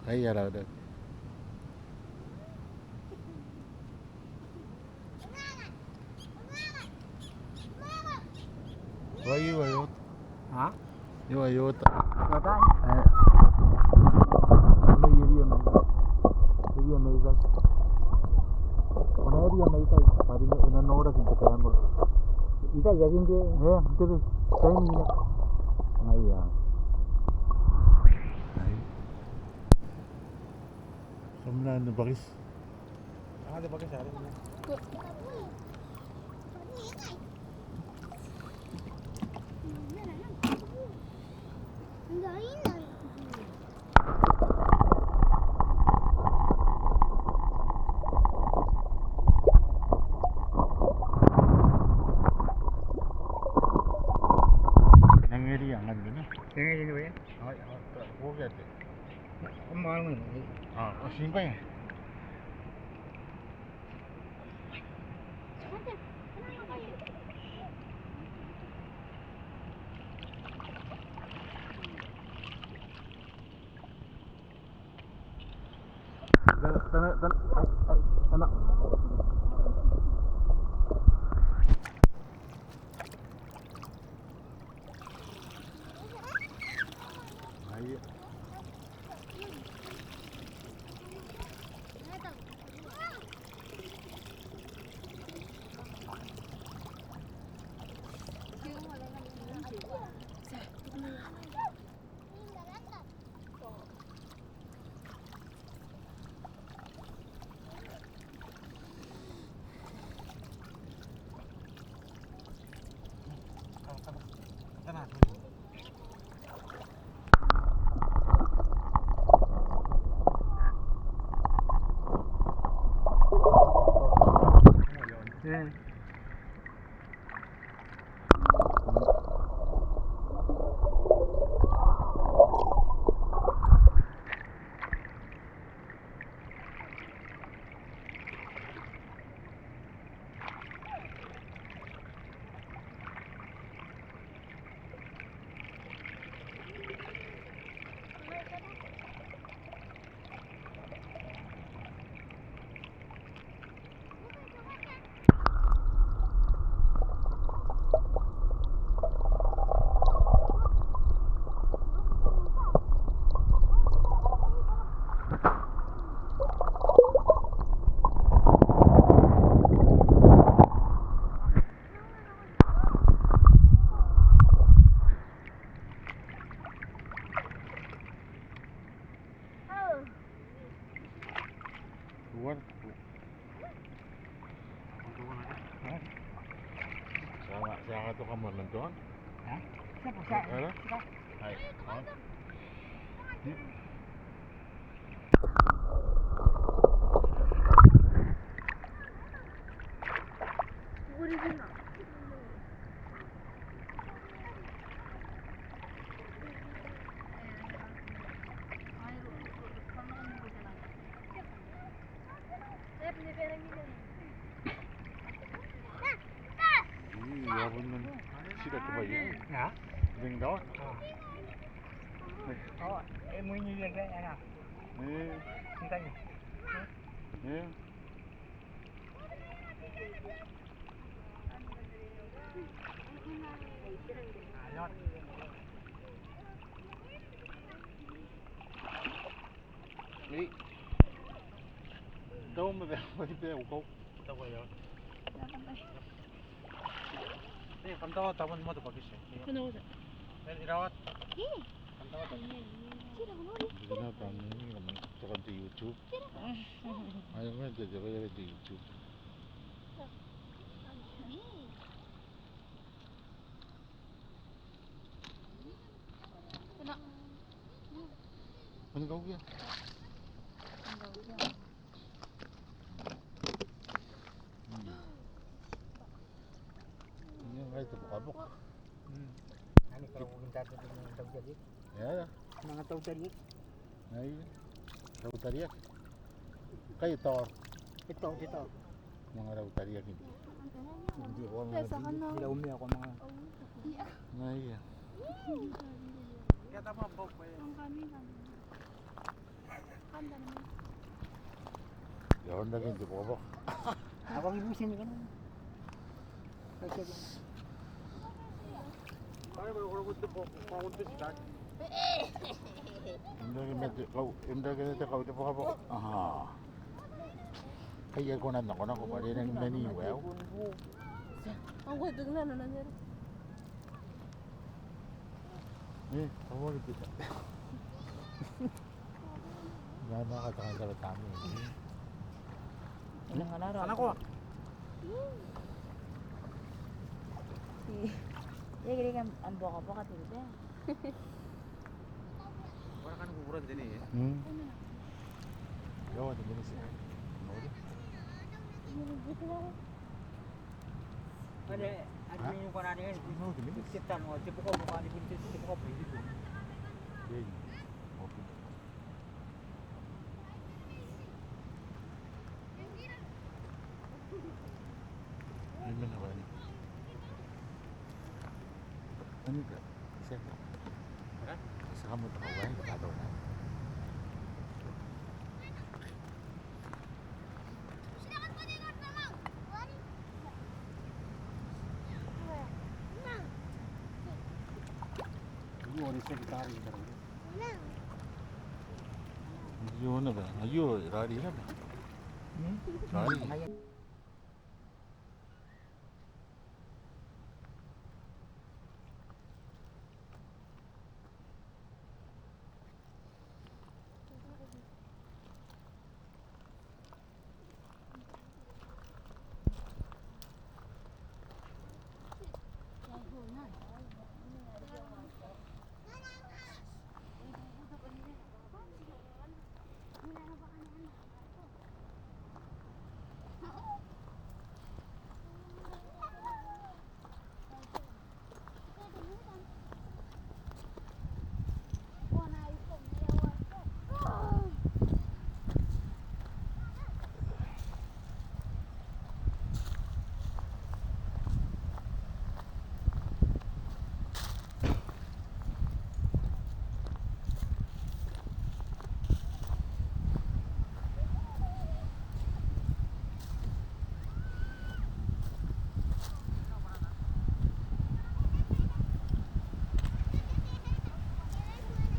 Thấy ra đâu được. Why you are you? Hả? You are you? Rồi đây. Ita yakin je. Betul. Saya ni nak. Ayah. Kemudian baris. Ada pakai sehari ni. Nangeri yang kan gini. Yang ini apa ya? Wo gaya tu. Kemana ni? Simpan. Tanah. Ayah. Tanah. Luar. Sangat tu kamu nonton? Hah? Siapa saya? Ada? Hai. Iya benar. Sudah kebayang. Ya. Ring đó. Oh, em muốn như vậy đấy anh à? Không tay. Lót. Đi. Đâu mà về của cô? Đâu vậy? Ini kan tahu taman mau tu bagus ya. Kenapa? Dirawat. Iya. Kan tahu tu. Kenapa ini kamu tekan di YouTube? Ayo mana jaga di YouTube. Ano kau kya? Ini ngay tu kabuk. Ani kalau minta tu tahu jadi. Ya. Mga tahu jadi. Ay. Raw tariyak. Kayo tor. Ito. Mga raw tariyak hindi. Hindi ko mga umi ako mga. Ay. Kaya tama bok pa yan. Ang kami. lagi hindi po ba? Ako ang ibusin ka na. Kasi din. Ay, magkukunti po. Kukunti si Dad. Hindi ganito kau po ka po. Aha. Kaya ko na ko pa rin ang naniwaw. Ang gudog na nangyari. Kamu ulit kita. Gana ka sa sabat kami. Ilang araw? Anak ko. Ya gini kan ang boka-boka dito. Wala ka nakukuran din eh. Gawa din din siya. Ada yung kanani kan. No, din din. Kita mo, tipo ko mukha ni Buntis, tipo ko pwede po. Yay. Okay. Ano na ba? Ano ka? Isa ka. Isa ka mo ito kaway. Kataw na. Yung sa gitara yung dalawa. Yun na ba? Ayun, rari na ba? Rari.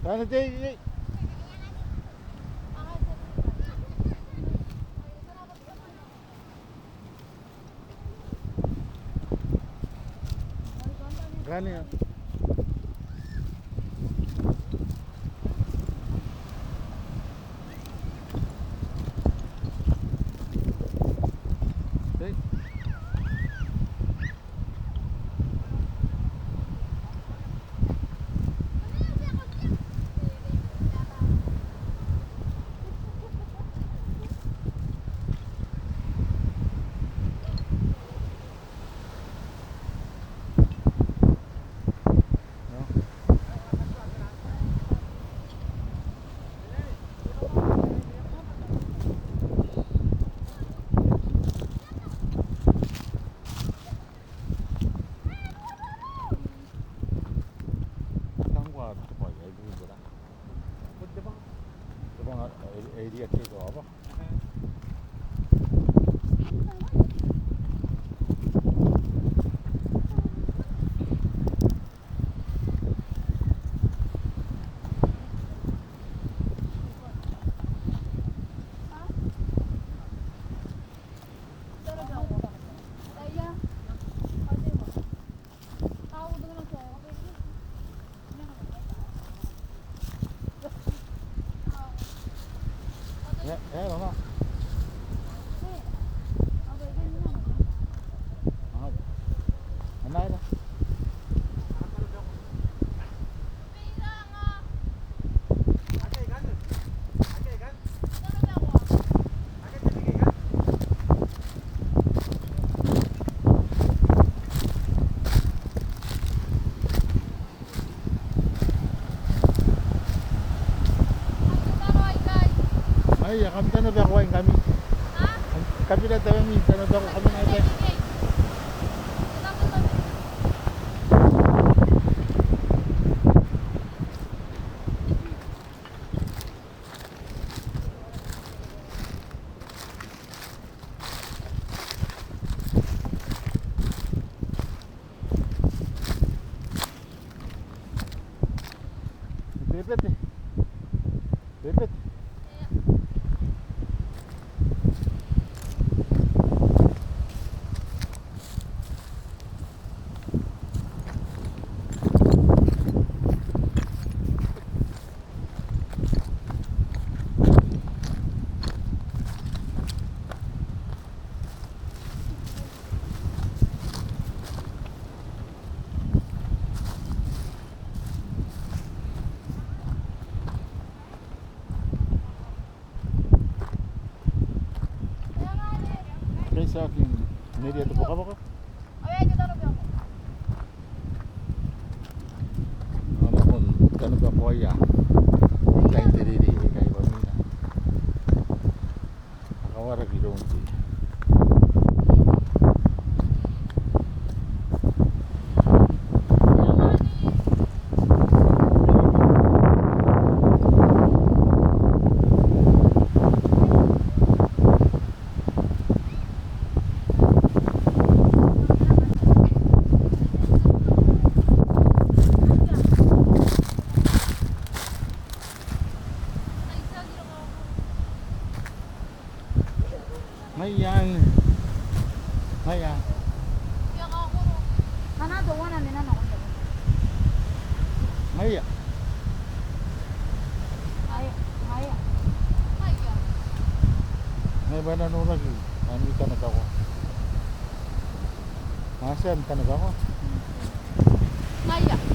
Ano tayo? Gani ya? Area ke ko apa? Mama. Ano na? Ay, kami tanong ba kuwain kami? Ha? Kami na tayo minsan na ako kami na tayo. Pipit eh. Pipit. Kayak sa akin, hindi dito buka-buka. Walaupun kan ba kuya. Kain diri kay pamina. Akawara gidong ti. Mayan. Mayan. 하나 더 원하면 하나 온다. Maya. 아야, 아야. May ba na nung lagi? Ano ka na ako? Masan ka na ako? 아야.